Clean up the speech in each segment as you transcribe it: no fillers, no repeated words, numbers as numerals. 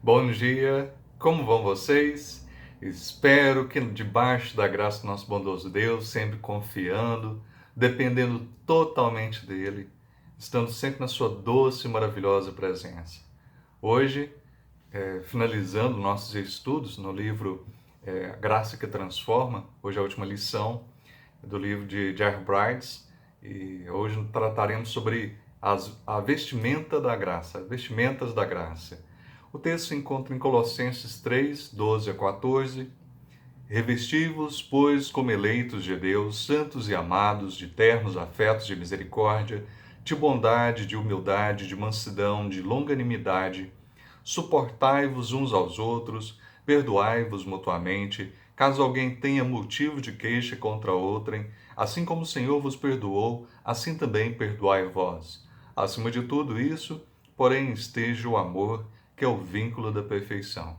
Bom dia, como vão vocês? Espero que debaixo da graça do nosso bondoso Deus, sempre confiando, dependendo totalmente dele, estando sempre na sua doce e maravilhosa presença. Hoje, finalizando nossos estudos no livro A Graça que Transforma, hoje é a última lição do livro de J.R. Brides, e hoje trataremos sobre a vestimenta da graça, vestimentas da graça. O texto se encontra em Colossenses 3, 12 a 14. Revesti-vos, pois, como eleitos de Deus, santos e amados, de ternos afetos de misericórdia, de bondade, de humildade, de mansidão, de longanimidade. Suportai-vos uns aos outros, perdoai-vos mutuamente, caso alguém tenha motivo de queixa contra outrem, assim como o Senhor vos perdoou, assim também perdoai vós. Acima de tudo isso, porém, esteja o amor, que é o vínculo da perfeição.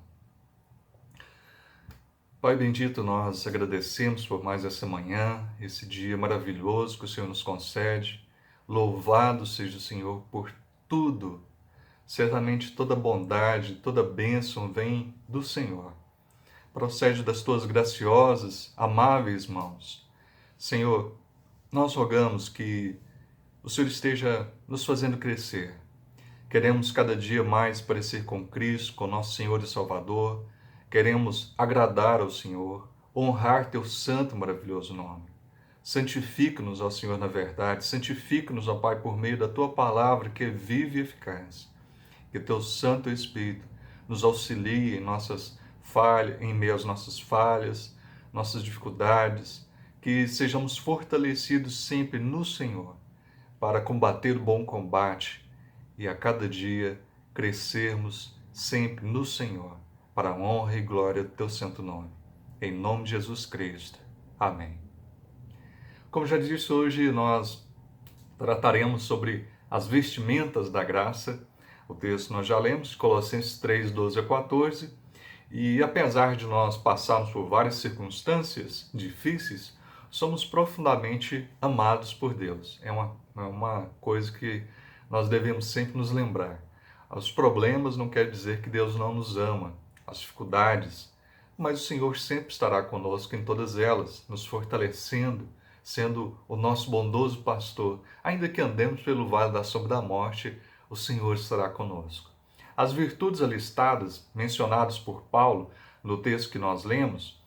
Pai bendito, nós agradecemos por mais essa manhã, esse dia maravilhoso que o Senhor nos concede. Louvado seja o Senhor por tudo. Certamente toda bondade, toda bênção vem do Senhor. Procede das tuas graciosas, amáveis mãos. Senhor, nós rogamos que o Senhor esteja nos fazendo crescer. Queremos cada dia mais parecer com Cristo, com nosso Senhor e Salvador. Queremos agradar ao Senhor, honrar teu santo e maravilhoso nome. Santifica-nos, ó Senhor, na verdade. Santifica-nos, ó Pai, por meio da tua palavra, que é viva e eficaz. Que teu Santo Espírito nos auxilie em nossas falhas, em meio às nossas falhas, nossas dificuldades, que sejamos fortalecidos sempre no Senhor, para combater o bom combate e a cada dia crescermos sempre no Senhor, para a honra e glória do teu santo nome. Em nome de Jesus Cristo. Amém. Como já disse, hoje nós trataremos sobre as vestimentas da graça. O texto nós já lemos, Colossenses 3, 12 a 14. E apesar de nós passarmos por várias circunstâncias difíceis, somos profundamente amados por Deus. É uma coisa que nós devemos sempre nos lembrar. Os problemas não quer dizer que Deus não nos ama, as dificuldades, mas o Senhor sempre estará conosco em todas elas, nos fortalecendo, sendo o nosso bondoso pastor. Ainda que andemos pelo vale da sombra da morte, o Senhor estará conosco. As virtudes alistadas, mencionadas por Paulo no texto que nós lemos,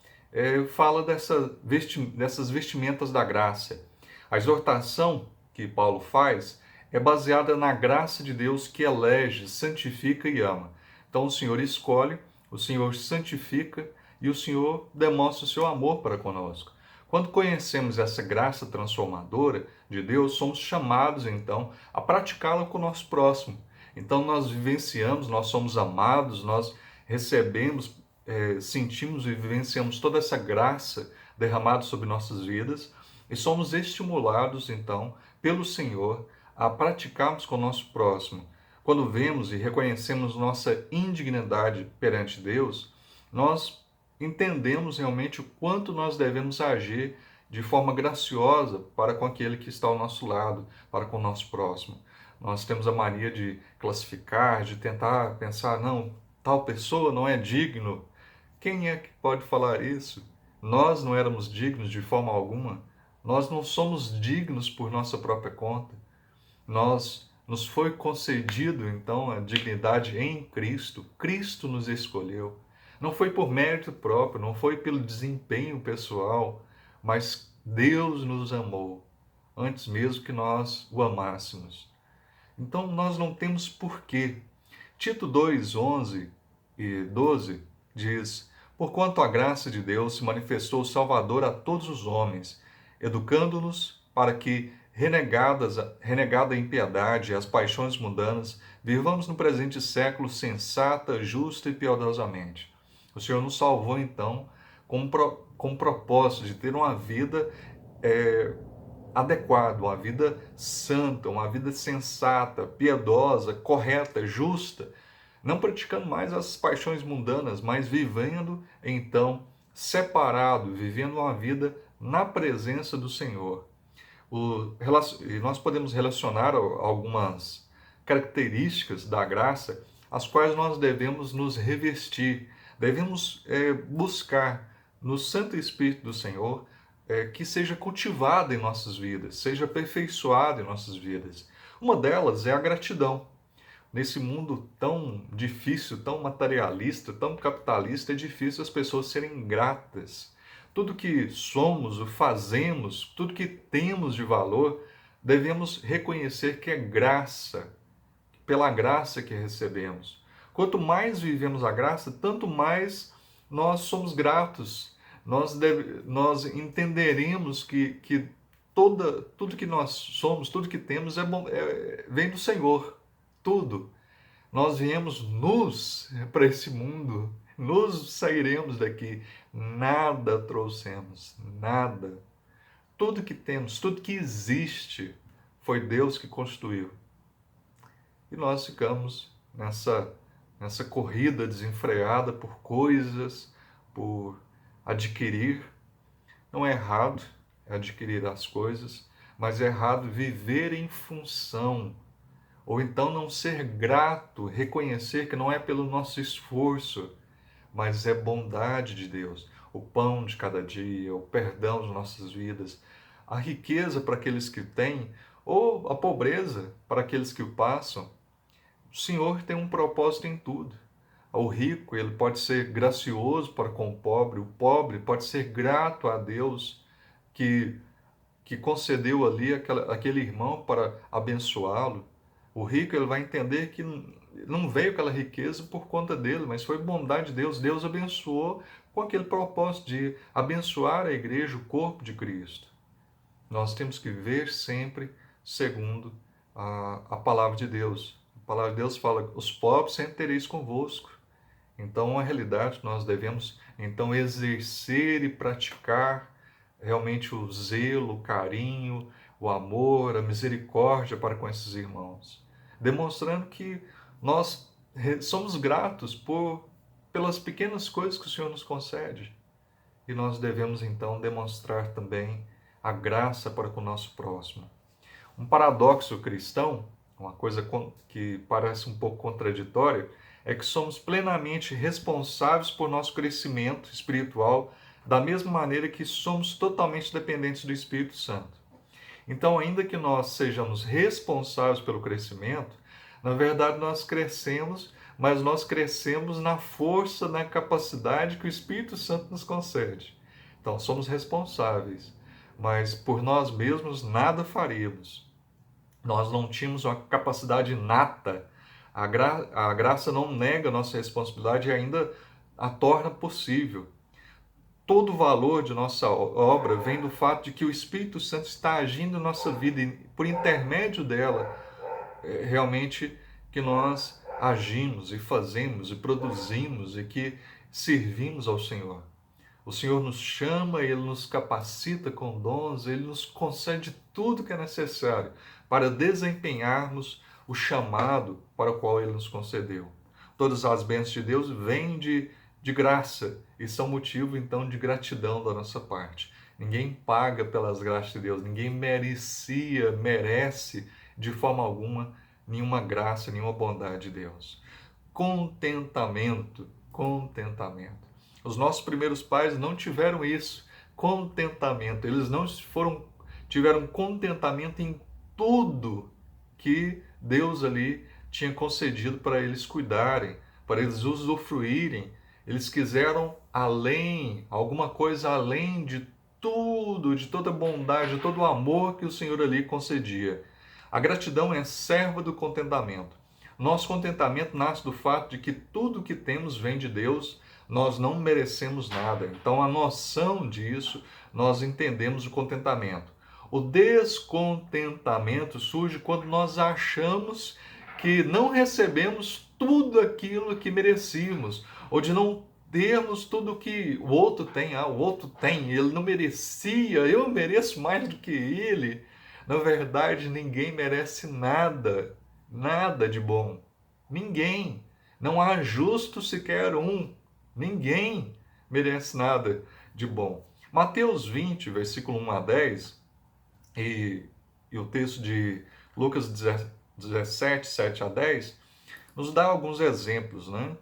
fala dessas vestimentas da graça. A exortação que Paulo faz é baseada na graça de Deus que elege, santifica e ama. Então o Senhor escolhe, o Senhor santifica e o Senhor demonstra o seu amor para conosco. Quando conhecemos essa graça transformadora de Deus, somos chamados então a praticá-la com o nosso próximo. Então nós vivenciamos, nós somos amados, nós recebemos, sentimos e vivenciamos toda essa graça derramada sobre nossas vidas e somos estimulados então pelo Senhor a praticarmos com o nosso próximo. Quando vemos e reconhecemos nossa indignidade perante Deus, nós entendemos realmente o quanto nós devemos agir de forma graciosa para com aquele que está ao nosso lado, para com o nosso próximo. Nós temos a mania de classificar, de tentar pensar, não, tal pessoa não é digno. Quem é que pode falar isso? Nós não éramos dignos de forma alguma. Nós não somos dignos por nossa própria conta. Nos foi concedido, então, a dignidade em Cristo. Cristo nos escolheu. Não foi por mérito próprio, não foi pelo desempenho pessoal, mas Deus nos amou, antes mesmo que nós o amássemos. Então, nós não temos porquê. Tito 2, 11 e 12 diz: Porquanto a graça de Deus se manifestou Salvador a todos os homens, educando-nos para que, renegada a impiedade e as paixões mundanas, vivamos no presente século sensata, justa e piedosamente. O Senhor nos salvou, então, com o propósito de ter uma vida adequada, uma vida santa, uma vida sensata, piedosa, correta, justa, não praticando mais as paixões mundanas, mas vivendo, então, separado, vivendo uma vida na presença do Senhor. E nós podemos relacionar algumas características da graça as quais nós devemos nos revestir, devemos buscar no Santo Espírito do Senhor que seja cultivado em nossas vidas, seja aperfeiçoado em nossas vidas. Uma delas é a gratidão. Nesse mundo tão difícil, tão materialista, tão capitalista, é difícil as pessoas serem gratas. Tudo que somos, o fazemos, tudo que temos de valor, devemos reconhecer que é graça, pela graça que recebemos. Quanto mais vivemos a graça, tanto mais nós somos gratos. Nós entenderemos que tudo que nós somos, tudo que temos vem do Senhor. Tudo. Nós viemos nus para esse mundo, nos sairemos daqui. Nada trouxemos, nada. Tudo que temos, tudo que existe, foi Deus que construiu. E nós ficamos nessa corrida desenfreada por coisas, por adquirir. Não é errado adquirir as coisas, mas é errado viver em função. Ou então não ser grato, reconhecer que não é pelo nosso esforço, mas é bondade de Deus. O pão de cada dia, o perdão de nossas vidas, a riqueza para aqueles que têm, ou a pobreza para aqueles que o passam. O Senhor tem um propósito em tudo. O rico, ele pode ser gracioso para com o pobre pode ser grato a Deus que concedeu ali aquele irmão para abençoá-lo. O rico, ele vai entender que não veio aquela riqueza por conta dele, mas foi bondade de Deus. Deus abençoou com aquele propósito de abençoar a igreja, o corpo de Cristo. Nós temos que ver sempre segundo a palavra de Deus. A palavra de Deus fala: os pobres sempre tereis convosco. Então, a realidade, nós devemos então exercer e praticar realmente o zelo, o carinho, o amor, a misericórdia para com esses irmãos, demonstrando que nós somos gratos pelas pequenas coisas que o Senhor nos concede. E nós devemos então demonstrar também a graça para com o nosso próximo. Um paradoxo cristão, uma coisa que parece um pouco contraditória, é que somos plenamente responsáveis por nosso crescimento espiritual, da mesma maneira que somos totalmente dependentes do Espírito Santo. Então, ainda que nós sejamos responsáveis pelo crescimento, na verdade nós crescemos, mas nós crescemos na força, na capacidade que o Espírito Santo nos concede. Então, somos responsáveis, mas por nós mesmos nada faríamos. Nós não tínhamos uma capacidade inata. A graça não nega a nossa responsabilidade e ainda a torna possível. Todo o valor de nossa obra vem do fato de que o Espírito Santo está agindo em nossa vida e por intermédio dela, realmente que nós agimos e fazemos e produzimos e que servimos ao Senhor. O Senhor nos chama, Ele nos capacita com dons, Ele nos concede tudo que é necessário para desempenharmos o chamado para o qual Ele nos concedeu. Todas as bênçãos de Deus vêm de graça e são motivo, então, de gratidão da nossa parte. Ninguém paga pelas graças de Deus, ninguém merece de forma alguma nenhuma graça, nenhuma bondade de Deus. Contentamento. Os nossos primeiros pais não tiveram isso, contentamento. Eles não tiveram contentamento em tudo que Deus ali tinha concedido para eles cuidarem, para eles usufruírem. Eles quiseram alguma coisa além de tudo, de toda a bondade, de todo o amor que o Senhor ali concedia. A gratidão é serva do contentamento. Nosso contentamento nasce do fato de que tudo que temos vem de Deus, nós não merecemos nada. Então, a noção disso, nós entendemos o contentamento. O descontentamento surge quando nós achamos que não recebemos tudo aquilo que merecíamos, ou de não termos tudo que o outro tem. O outro tem, ele não merecia, eu mereço mais do que ele. Na verdade, ninguém merece nada, nada de bom. Ninguém. Não há justo sequer um. Ninguém merece nada de bom. Mateus 20, versículo 1 a 10, e o texto de Lucas 17, 7 a 10, nos dá alguns exemplos, né,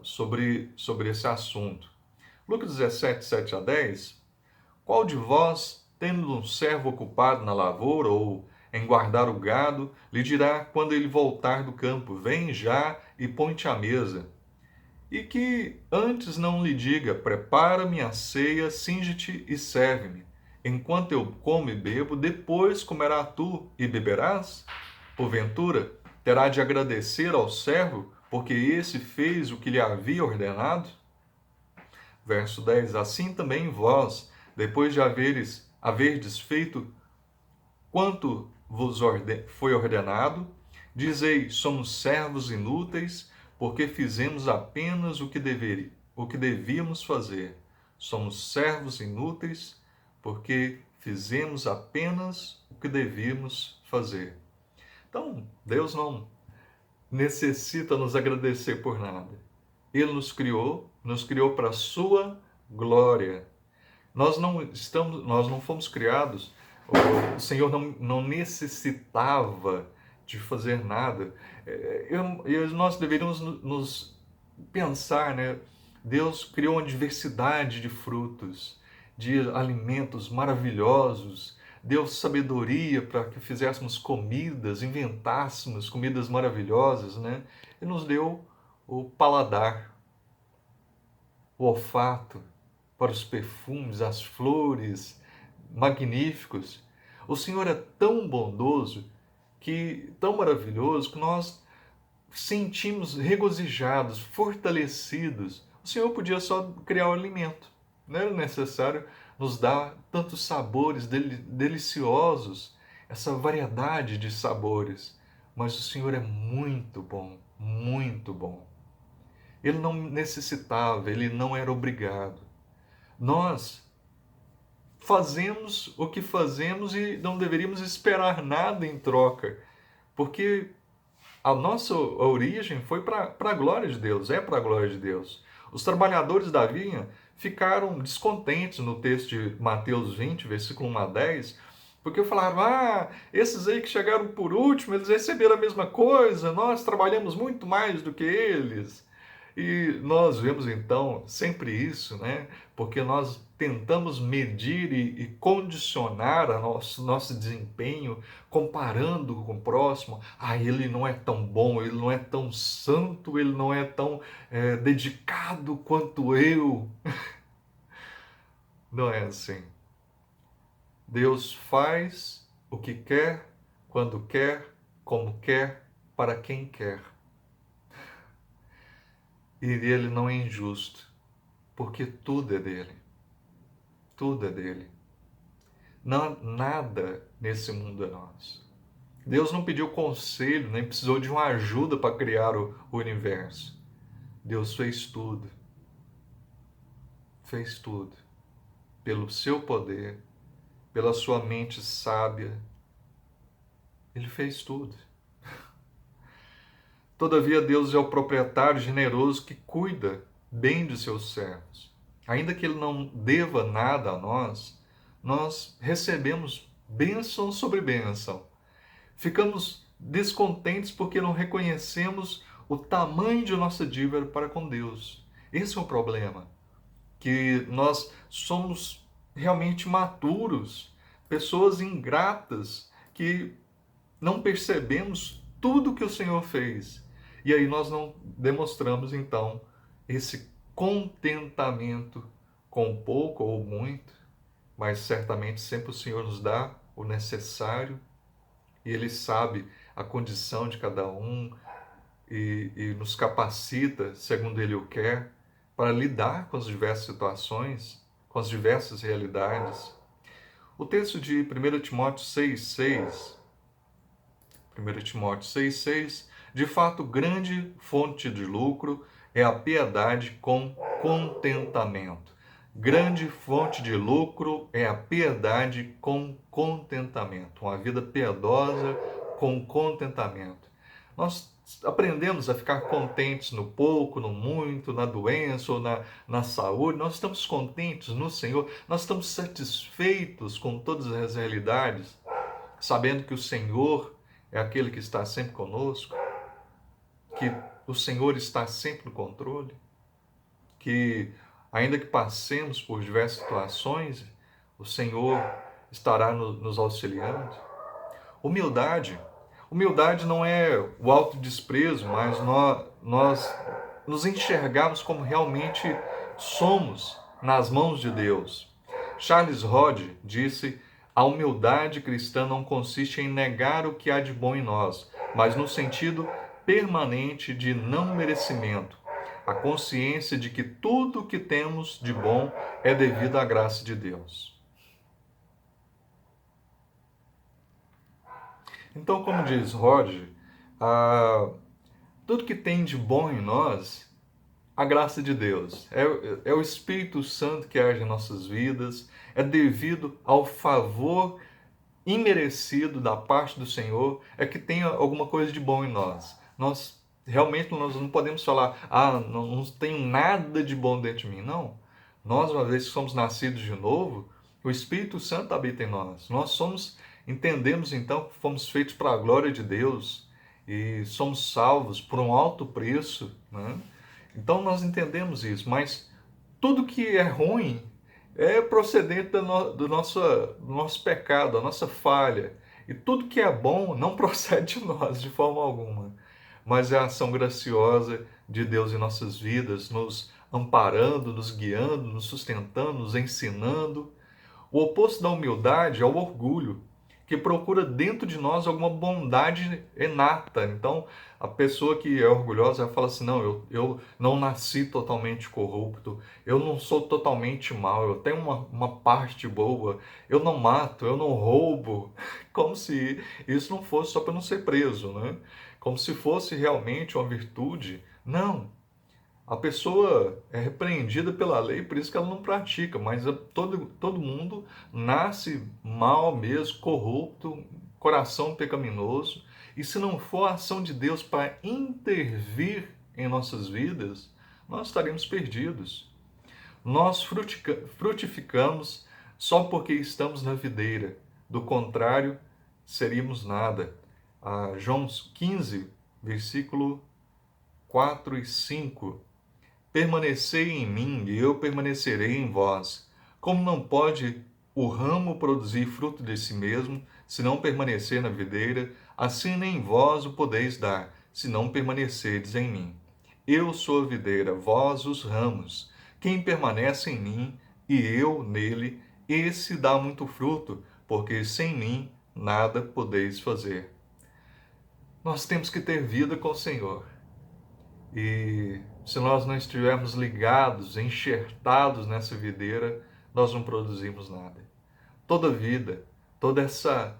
sobre esse assunto. Lucas 17, 7 a 10, qual de vós, tendo um servo ocupado na lavoura ou em guardar o gado, lhe dirá quando ele voltar do campo, vem já e põe-te à mesa? E que antes não lhe diga, prepara-me a ceia, singe-te e serve-me. Enquanto eu como e bebo, depois comerá tu e beberás? Porventura, terá de agradecer ao servo, porque esse fez o que lhe havia ordenado? Verso 10, assim também vós, depois de haverdes feito quanto vos foi ordenado, dizei, somos servos inúteis, porque fizemos apenas o que devíamos fazer. Somos servos inúteis, porque fizemos apenas o que devíamos fazer. Então, Deus não necessita nos agradecer por nada. Ele nos criou para a sua glória. Nós não fomos criados, o Senhor não necessitava de fazer nada. Nós deveríamos nos pensar, né? Deus criou uma diversidade de frutos, de alimentos maravilhosos, deu sabedoria para que fizéssemos comidas, inventássemos comidas maravilhosas, né? E nos deu o paladar, o olfato para os perfumes, as flores magníficos. O Senhor é tão bondoso, tão maravilhoso, que nós sentimos regozijados, fortalecidos. O Senhor podia só criar o alimento. Não era necessário nos dar tantos sabores deliciosos, essa variedade de sabores. Mas o Senhor é muito bom, muito bom. Ele não necessitava, ele não era obrigado. Nós fazemos o que fazemos e não deveríamos esperar nada em troca, porque a nossa origem foi para a glória de Deus, é para a glória de Deus. Os trabalhadores da vinha ficaram descontentes no texto de Mateus 20, versículo 1 a 10, porque falaram, esses aí que chegaram por último, eles receberam a mesma coisa, nós trabalhamos muito mais do que eles. E nós vemos então sempre isso, né? Porque nós tentamos medir e condicionar nosso desempenho comparando com o próximo. Ele não é tão bom, ele não é tão santo, ele não é tão dedicado quanto eu. Não é assim. Deus faz o que quer, quando quer, como quer, para quem quer. E ele não é injusto, porque tudo é dele. Tudo é dele. Não, nada nesse mundo é nosso. Deus não pediu conselho, nem precisou de uma ajuda para criar o universo. Deus fez tudo. Fez tudo. Pelo seu poder, pela sua mente sábia. Ele fez tudo. Todavia, Deus é o proprietário generoso que cuida bem de seus servos. Ainda que ele não deva nada a nós recebemos bênção sobre bênção. Ficamos descontentes porque não reconhecemos o tamanho de nossa dívida para com Deus. Esse é o problema, que nós somos realmente maturos, pessoas ingratas, que não percebemos tudo que o Senhor fez. E aí nós não demonstramos, então, esse contentamento com pouco ou muito, mas certamente sempre o Senhor nos dá o necessário e Ele sabe a condição de cada um e nos capacita, segundo Ele o quer, para lidar com as diversas situações, com as diversas realidades. O texto de 1 Timóteo 6,6, 1 Timóteo 6,6, de fato, grande fonte de lucro é a piedade com contentamento. Grande fonte de lucro é a piedade com contentamento. Uma vida piedosa com contentamento. Nós aprendemos a ficar contentes no pouco, no muito, na doença ou na saúde. Nós estamos contentes no Senhor. Nós estamos satisfeitos com todas as realidades, sabendo que o Senhor é aquele que está sempre conosco. que o Senhor está sempre no controle, que ainda que passemos por diversas situações, o Senhor estará nos auxiliando. Humildade. Humildade não é o autodesprezo, mas nós nos enxergarmos como realmente somos nas mãos de Deus. Charles Hodge disse: a humildade cristã não consiste em negar o que há de bom em nós, mas no sentido permanente de não merecimento. A consciência de que tudo o que temos de bom é devido à graça de Deus. Então, como diz Roger, tudo que tem de bom em nós, a graça de Deus. É o Espírito Santo que age em nossas vidas, é devido ao favor imerecido da parte do Senhor, é que tem alguma coisa de bom em nós. Nós não podemos falar, não tenho nada de bom dentro de mim. Não. Nós, uma vez que somos nascidos de novo, o Espírito Santo habita em nós. Entendemos então que fomos feitos para a glória de Deus e somos salvos por um alto preço, né? Então nós entendemos isso, mas tudo que é ruim é procedente do nosso pecado, da nossa falha. E tudo que é bom não procede de nós de forma alguma, mas é a ação graciosa de Deus em nossas vidas, nos amparando, nos guiando, nos sustentando, nos ensinando. O oposto da humildade é o orgulho, que procura dentro de nós alguma bondade inata. Então, a pessoa que é orgulhosa, ela fala assim, não, eu não nasci totalmente corrupto, eu não sou totalmente mau, eu tenho uma parte boa, eu não mato, eu não roubo, como se isso não fosse só para não ser preso, né? Como se fosse realmente uma virtude. Não, a pessoa é repreendida pela lei, por isso que ela não pratica, mas todo mundo nasce mal mesmo, corrupto, coração pecaminoso, e se não for a ação de Deus para intervir em nossas vidas, nós estaremos perdidos. Nós frutificamos só porque estamos na videira, do contrário, seríamos nada. João 15, versículo 4 e 5. Permanecei em mim e eu permanecerei em vós. Como não pode o ramo produzir fruto de si mesmo, se não permanecer na videira, assim nem vós o podeis dar, se não permanecerdes em mim. Eu sou a videira, vós os ramos. Quem permanece em mim e eu nele, esse dá muito fruto, porque sem mim nada podeis fazer. Nós temos que ter vida com o Senhor. E se nós não estivermos ligados, enxertados nessa videira, nós não produzimos nada. Toda vida, toda essa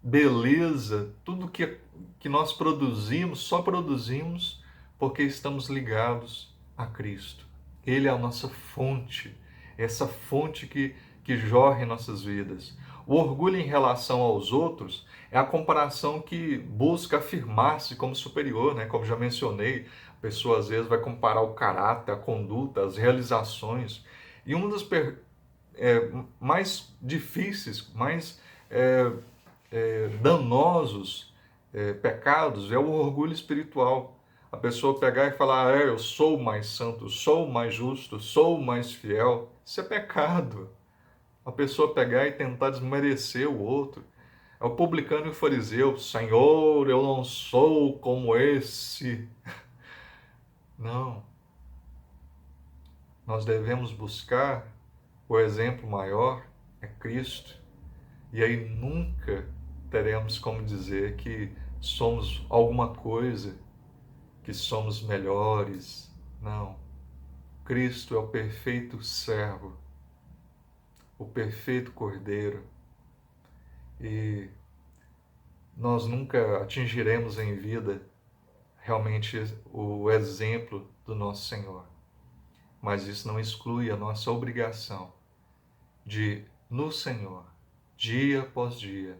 beleza, tudo que nós produzimos, só produzimos porque estamos ligados a Cristo. Ele é a nossa fonte, essa fonte que jorra em nossas vidas. O orgulho em relação aos outros é a comparação que busca afirmar-se como superior, né? Como já mencionei, a pessoa às vezes vai comparar o caráter, a conduta, as realizações. E uma das mais difíceis, mais danosos pecados é o orgulho espiritual. A pessoa pegar e falar, eu sou mais santo, sou mais justo, sou mais fiel. Isso é pecado. A pessoa pegar e tentar desmerecer o outro. É o publicano e o fariseu. Senhor, eu não sou como esse. Não. Nós devemos buscar o exemplo maior, é Cristo. E aí nunca teremos como dizer que somos alguma coisa, que somos melhores. Não. Cristo é o perfeito servo, o perfeito cordeiro. E nós nunca atingiremos em vida realmente o exemplo do nosso Senhor. Mas isso não exclui a nossa obrigação de, no Senhor, dia após dia,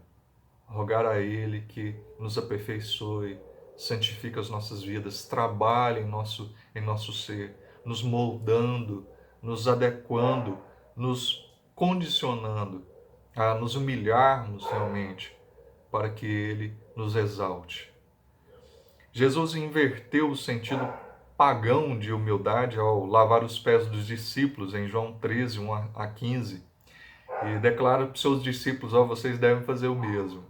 rogar a Ele que nos aperfeiçoe, santifique as nossas vidas, trabalhe em nosso ser, nos moldando, nos adequando, nos condicionando a nos humilharmos realmente para que Ele nos exalte. Jesus inverteu o sentido pagão de humildade ao lavar os pés dos discípulos em João 13, 1 a 15, e declara para os seus discípulos: ó, vocês devem fazer o mesmo.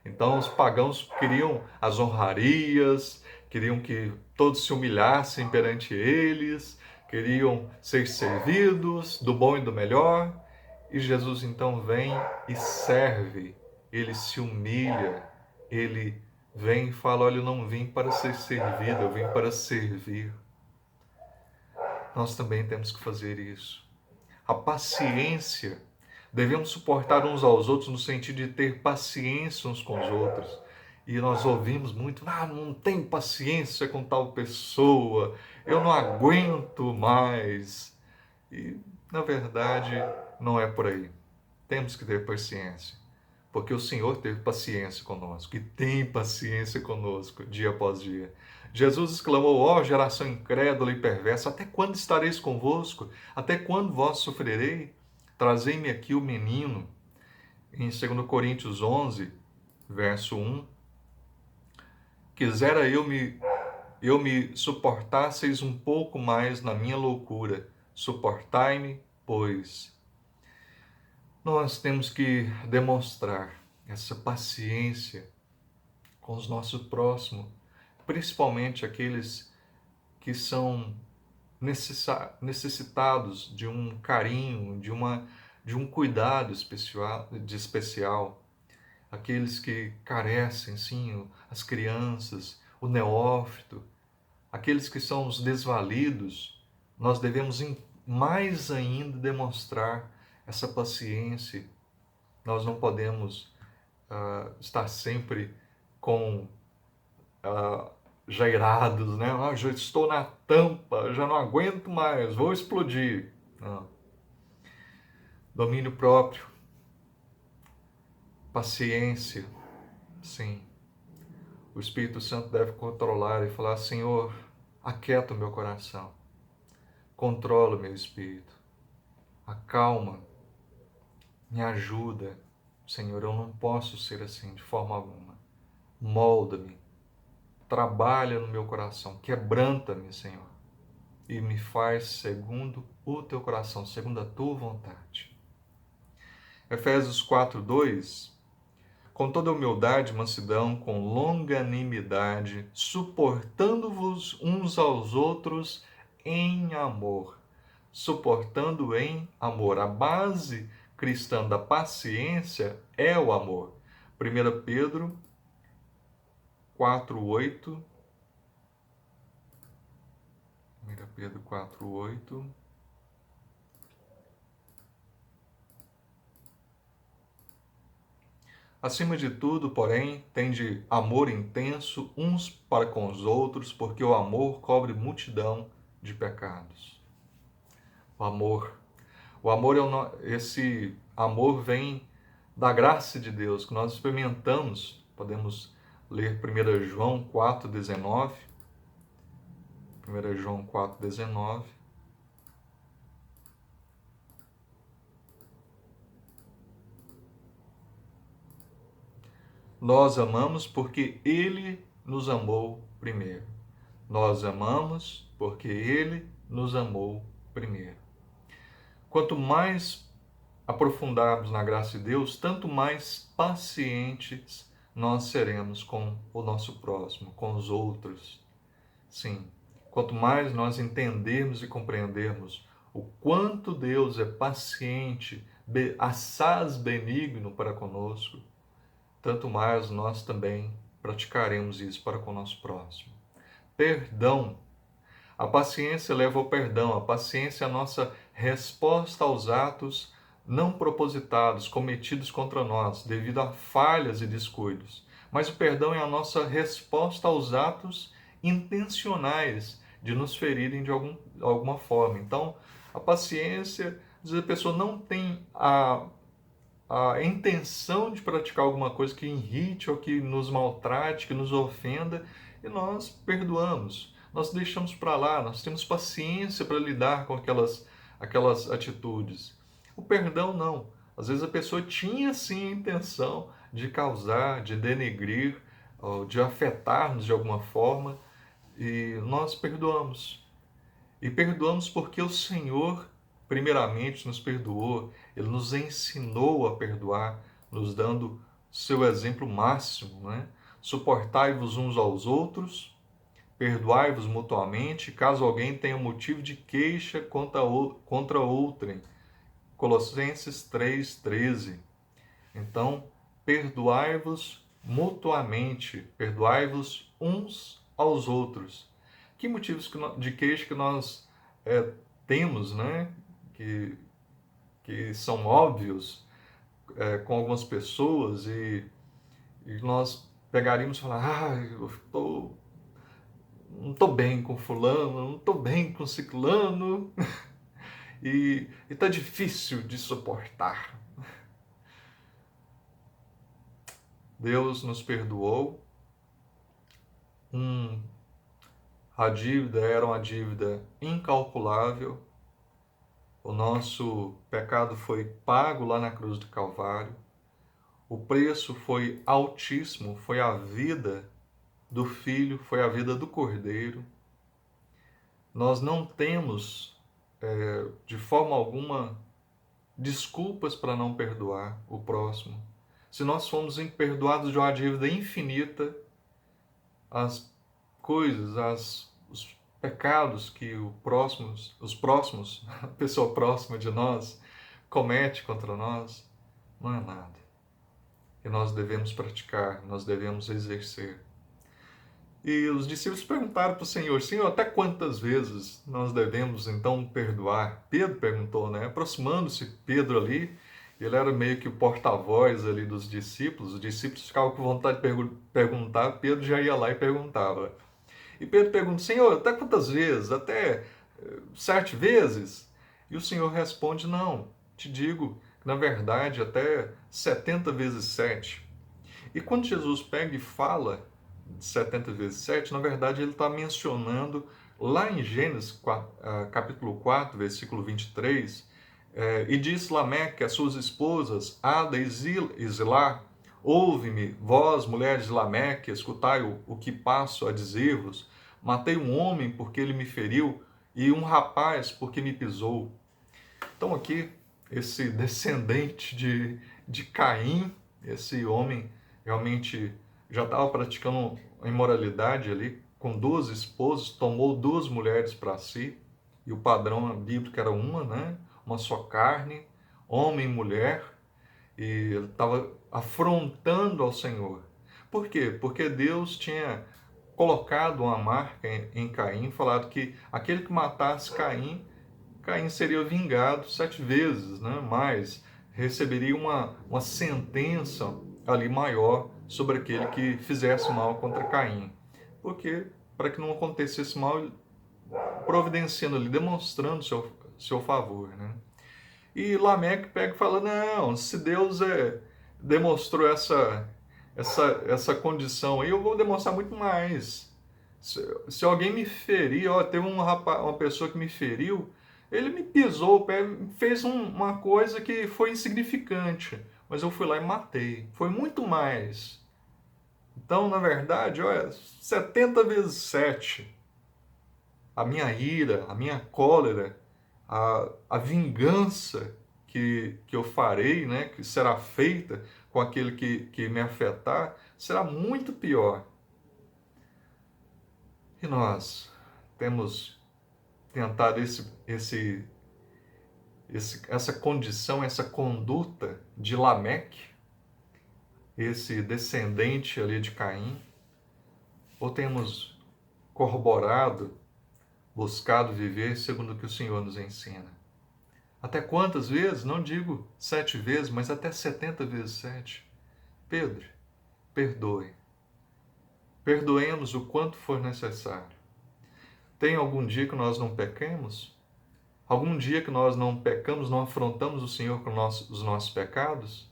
Então os pagãos queriam as honrarias, queriam que todos se humilhassem perante eles, queriam ser servidos do bom e do melhor, e Jesus então vem e serve, ele se humilha, ele vem e fala: olha, eu não vim para ser servido, eu vim para servir. Nós também temos que fazer isso. A paciência, devemos suportar uns aos outros no sentido de ter paciência uns com os outros. E nós ouvimos muito: ah, não tenho paciência com tal pessoa, eu não aguento mais. E, na verdade, não é por aí. Temos que ter paciência, porque o Senhor teve paciência conosco e tem paciência conosco dia após dia. Jesus exclamou: ó geração incrédula e perversa, até quando estareis convosco? Até quando vós sofrerei? Trazei-me aqui o menino. Em 2 Coríntios 11, verso 1, quisera eu me suportasseis um pouco mais na minha loucura, suportai-me, pois. Nós temos que demonstrar essa paciência com os nossos próximos, principalmente aqueles que são necessitados de um carinho, de um cuidado especial, aqueles que carecem, sim, as crianças, o neófito, aqueles que são os desvalidos. Nós devemos mais ainda demonstrar essa paciência. Nós não podemos estar sempre com já irados, né? Ah, já estou na tampa, já não aguento mais, vou explodir. Não. Domínio próprio, paciência, sim. O Espírito Santo deve controlar e falar: Senhor, aquieta o meu coração, controla o meu espírito, acalma, me ajuda. Senhor, eu não posso ser assim de forma alguma. Molda-me, trabalha no meu coração, quebranta-me, Senhor, e me faz segundo o teu coração, segundo a tua vontade. Efésios 4:2, com toda humildade e mansidão, com longanimidade, suportando-vos uns aos outros em amor. Suportando em amor. A base cristã da paciência é o amor. 1 Pedro 4:8. 1 Pedro 4:8. Acima de tudo, porém, tende amor intenso uns para com os outros, porque o amor cobre multidão de pecados. O amor. Esse amor vem da graça de Deus, que nós experimentamos. Podemos ler 1 João 4:19. 1 João 4:19. Nós amamos porque Ele nos amou primeiro. Nós amamos porque Ele nos amou primeiro. Quanto mais aprofundarmos na graça de Deus, tanto mais pacientes nós seremos com o nosso próximo, com os outros. Sim, quanto mais nós entendermos e compreendermos o quanto Deus é paciente, assaz benigno para conosco, tanto mais nós também praticaremos isso para com o nosso próximo. Perdão. A paciência leva ao perdão. A paciência é a nossa resposta aos atos não propositados, cometidos contra nós, devido a falhas e descuidos. Mas o perdão é a nossa resposta aos atos intencionais de nos ferirem de alguma forma. Então, a paciência, às vezes a pessoa não tem a intenção de praticar alguma coisa que irrite ou que nos maltrate, que nos ofenda, e nós perdoamos, nós deixamos para lá, nós temos paciência para lidar com aquelas atitudes. O perdão não. Às vezes a pessoa tinha sim a intenção de causar, de denegrir, ou de afetar-nos de alguma forma, e nós perdoamos. E perdoamos porque o Senhor, primeiramente, nos perdoou, Ele nos ensinou a perdoar, nos dando seu exemplo máximo, né? Suportai-vos uns aos outros, perdoai-vos mutuamente, caso alguém tenha motivo de queixa contra outrem. Colossenses 3,13. Então, perdoai-vos mutuamente, perdoai-vos uns aos outros. Que motivos de queixa que nós temos, né? Que, que são óbvios com algumas pessoas e nós pegaríamos e falar, eu não estou bem com fulano, não estou bem com ciclano e está difícil de suportar. Deus nos perdoou. A dívida era uma dívida incalculável. O nosso pecado foi pago lá na cruz do Calvário. O preço foi altíssimo, foi a vida do Filho, foi a vida do Cordeiro. Nós não temos, de forma alguma, desculpas para não perdoar o próximo. Se nós fomos perdoados de uma dívida infinita, as coisas, os pecados que os próximos, a pessoa próxima de nós, comete contra nós, não é nada. E nós devemos praticar, nós devemos exercer. E os discípulos perguntaram para o Senhor, Senhor, até quantas vezes nós devemos então perdoar? Pedro perguntou, né? Aproximando-se Pedro ali, ele era meio que o porta-voz ali dos discípulos, os discípulos ficavam com vontade de perguntar, Pedro já ia lá e perguntava. E Pedro pergunta, Senhor, até quantas vezes? Até 7 vezes? E o Senhor responde, não, te digo que na verdade até 70 vezes 7. E quando Jesus pega e fala de 70 vezes 7, na verdade ele está mencionando lá em Gênesis capítulo 4, versículo 23, e disse Lameque às suas esposas, Ada e Zilá, ouve-me, vós, mulheres de Lameque, escutai o que passo a dizer-vos. Matei um homem porque ele me feriu e um rapaz porque me pisou. Então aqui, esse descendente de Caim, esse homem realmente já estava praticando a imoralidade ali, com 2 esposas, tomou 2 mulheres para si, e o padrão bíblico era uma, né? Uma só carne, homem e mulher, e ele estava afrontando ao Senhor. Por quê? Porque Deus tinha colocado uma marca em Caim, falado que aquele que matasse Caim seria vingado 7 vezes, né? Mas receberia uma sentença ali maior sobre aquele que fizesse mal contra Caim. Porque, para que não acontecesse mal, providenciando ali, demonstrando seu favor, né? E Lameque pega e fala, não, se Deus demonstrou essa condição aí, eu vou demonstrar muito mais. Se alguém me ferir, teve uma pessoa que me feriu, ele me pisou, fez uma coisa que foi insignificante, mas eu fui lá e matei. Foi muito mais. Então, na verdade, 70 vezes 7. A minha ira, a minha cólera, a vingança que eu farei, né, que será feita com aquele que me afetar, será muito pior. E nós temos tentado essa condição, essa conduta de Lameque, esse descendente ali de Caim, ou temos corroborado, buscado viver segundo o que o Senhor nos ensina? Até quantas vezes? Não digo 7 vezes, mas até 70 vezes 7. Pedro, perdoe. Perdoemos o quanto for necessário. Tem algum dia que nós não pequemos? Algum dia que nós não pecamos, não afrontamos o Senhor com os nossos pecados?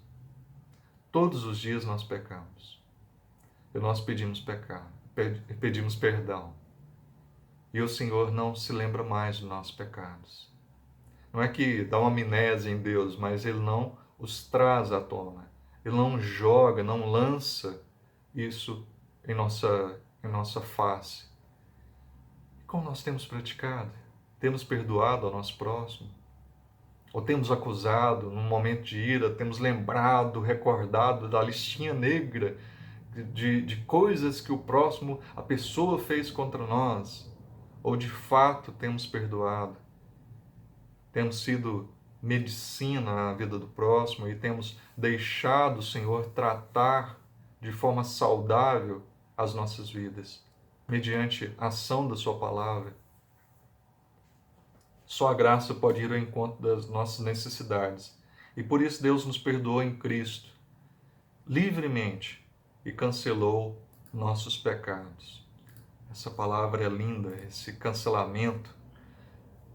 Todos os dias nós pecamos. E nós pedimos perdão. E o Senhor não se lembra mais dos nossos pecados. Não é que dá uma amnésia em Deus, mas Ele não os traz à tona. Ele não joga, não lança isso em nossa face. Como nós temos praticado? Temos perdoado ao nosso próximo? Ou temos acusado num momento de ira, temos lembrado, recordado da listinha negra de coisas que o próximo, a pessoa fez contra nós? Ou de fato temos perdoado? Temos sido medicina na vida do próximo e temos deixado o Senhor tratar de forma saudável as nossas vidas, mediante a ação da sua palavra? Só a graça pode ir ao encontro das nossas necessidades. E por isso Deus nos perdoou em Cristo, livremente, e cancelou nossos pecados. Essa palavra é linda, esse cancelamento.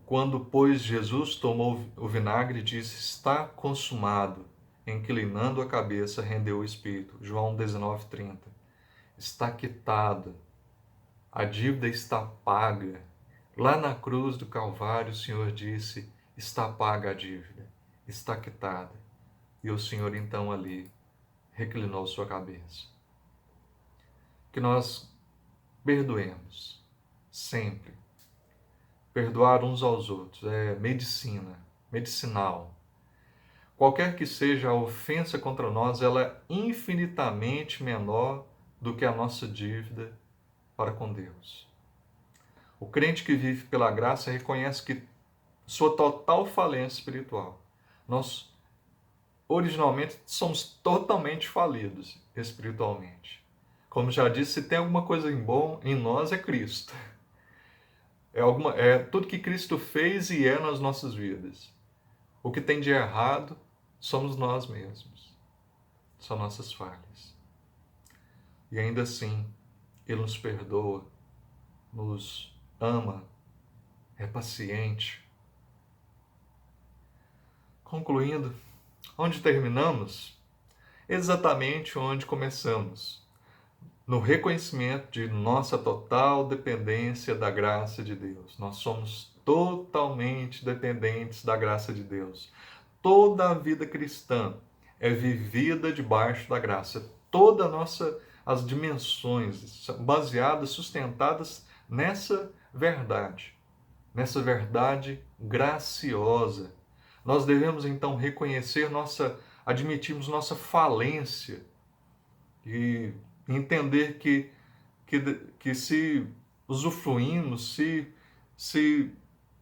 Quando, pois, Jesus tomou o vinagre, disse: está consumado. Inclinando a cabeça, rendeu o espírito. João 19:30. Está quitado. A dívida está paga. Lá na cruz do Calvário, o Senhor disse: está paga a dívida, está quitada. E o Senhor então ali reclinou sua cabeça. Que nós perdoemos sempre. Perdoar uns aos outros é medicina, medicinal. Qualquer que seja a ofensa contra nós, ela é infinitamente menor do que a nossa dívida para com Deus. O crente que vive pela graça reconhece que sua total falência espiritual. Nós, originalmente, somos totalmente falidos espiritualmente. Como já disse, se tem alguma coisa em bom em nós, é Cristo. É tudo que Cristo fez e é nas nossas vidas. O que tem de errado somos nós mesmos. São nossas falhas. E ainda assim, Ele nos perdoa, nos ama, é paciente. Concluindo, onde terminamos? Exatamente onde começamos. No reconhecimento de nossa total dependência da graça de Deus. Nós somos totalmente dependentes da graça de Deus. Toda a vida cristã é vivida debaixo da graça. Toda a nossa, as dimensões baseadas, sustentadas nessa verdade graciosa. Nós devemos então reconhecer admitirmos nossa falência e entender que se usufruímos, se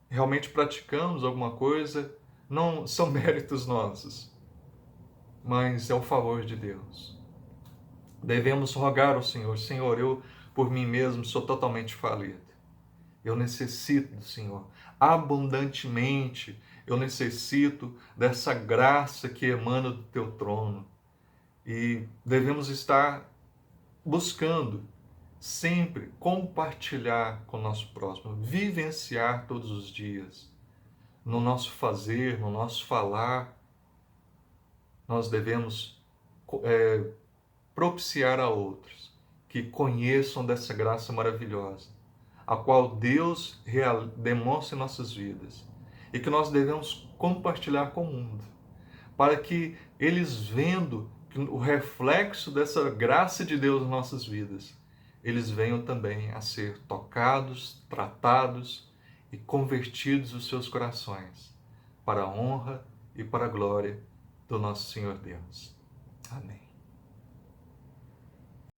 realmente praticamos alguma coisa, não são méritos nossos, mas é o favor de Deus. Devemos rogar ao Senhor: Senhor, eu por mim mesmo sou totalmente falido. Eu necessito do Senhor abundantemente. Eu necessito dessa graça que emana do teu trono. E devemos estar buscando sempre compartilhar com o nosso próximo, vivenciar todos os dias. No nosso fazer, no nosso falar, nós devemos propiciar a outros que conheçam dessa graça maravilhosa, a qual Deus demonstra em nossas vidas, e que nós devemos compartilhar com o mundo, para que eles, vendo o reflexo dessa graça de Deus em nossas vidas, eles venham também a ser tocados, tratados e convertidos os seus corações para a honra e para a glória do nosso Senhor Deus. Amém.